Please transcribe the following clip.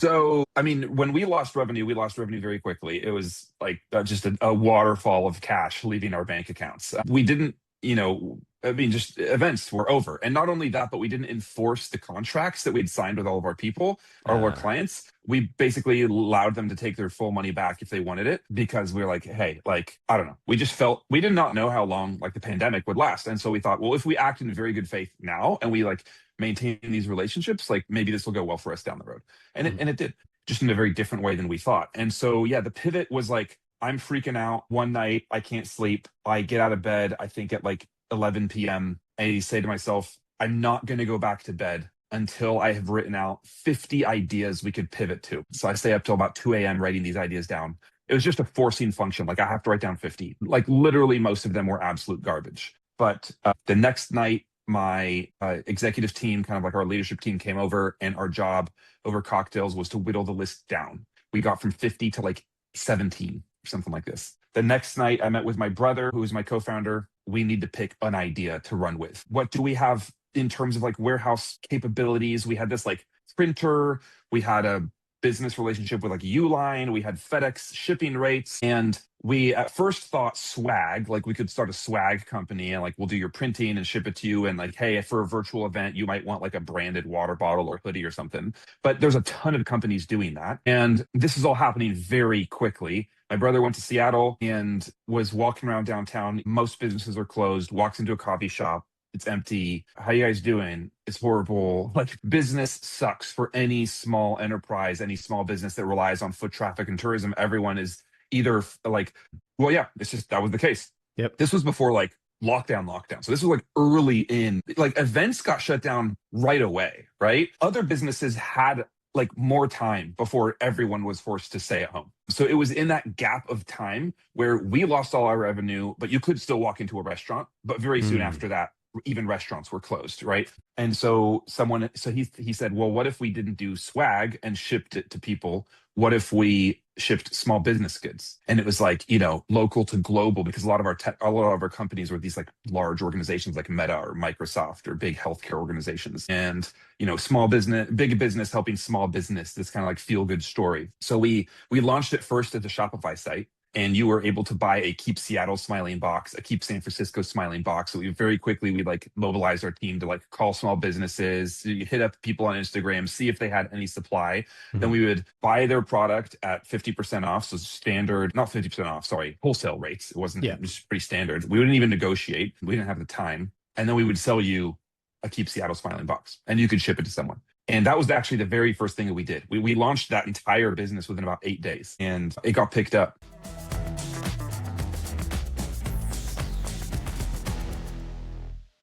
So, I mean, when we lost revenue very quickly. It was like just a waterfall of cash leaving our bank accounts. We didn't, I mean, just events were over. And not only that, but we didn't enforce the contracts that we'd signed with all of our people, all of our Uh, clients. We basically allowed them to take their full money back if they wanted it because we were like, hey, like, I don't know. We just felt we did not know how long like the pandemic would last. And so we thought, well, if we act in very good faith now and we like maintain these relationships, like maybe this will go well for us down the road. mhm. And it did, just in a very different way than we thought. And so yeah, the pivot was like, I'm freaking out one night, I can't sleep. I get out of bed, I think at like 11 p.m. I say to myself, I'm not going to go back to bed until I have written out 50 ideas we could pivot to. So I stay up till about 2 a.m. writing these ideas down. It was just a forcing function. Like I have to write down 50. Like literally, most of them were absolute garbage. But the next night, my executive team, kind of like our leadership team, came over, and our job over cocktails was to whittle the list down. We got from 50 to like 17, something like this. The next night, I met with my brother, who is my co founder. We need to pick an idea to run with. What do we have in terms of like warehouse capabilities? We had this like printer, we had a business relationship with like Uline, we had FedEx shipping rates, and we at first thought swag, like we could start a swag company and like we'll do your printing and ship it to you. And like, hey, for a virtual event, you might want like a branded water bottle or hoodie or something. But there's a ton of companies doing that. And this is all happening very quickly. My brother went to Seattle and was walking around downtown. Most businesses are closed, walks into a coffee shop. It's empty. How you guys doing? It's horrible. Like business sucks for any small enterprise, any small business that relies on foot traffic and tourism. Everyone is either like, well, yeah, it's just that was the case. Yep. This was before like lockdown. So this was like early in, like events got shut down right away, right? Other businesses had like more time before everyone was forced to stay at home. So it was in that gap of time where we lost all our revenue, but you could still walk into a restaurant. But very soon Mm. after that, even restaurants were closed, right? And so he said, well, what if we didn't do swag and shipped it to people? What if we shipped small business goods? And it was like, local to global, because a lot of our companies were these like large organizations like Meta or Microsoft or big healthcare organizations. And small business, big business helping small business, this kind of like feel good story. So we launched it first at the Shopify site, and you were able to buy a Keep Seattle smiling box, a Keep San Francisco smiling box. So we like mobilized our team to like call small businesses, hit up people on Instagram, see if they had any supply. Then Mhm. we would buy their product at 50% off. So standard, not 50% off, sorry, wholesale rates. Yeah. It was pretty standard. We wouldn't even negotiate. We didn't have the time. And then we would sell you a Keep Seattle smiling box, and you could ship it to someone. And that was actually the very first thing that we did. We launched that entire business within about 8 days, and it got picked up.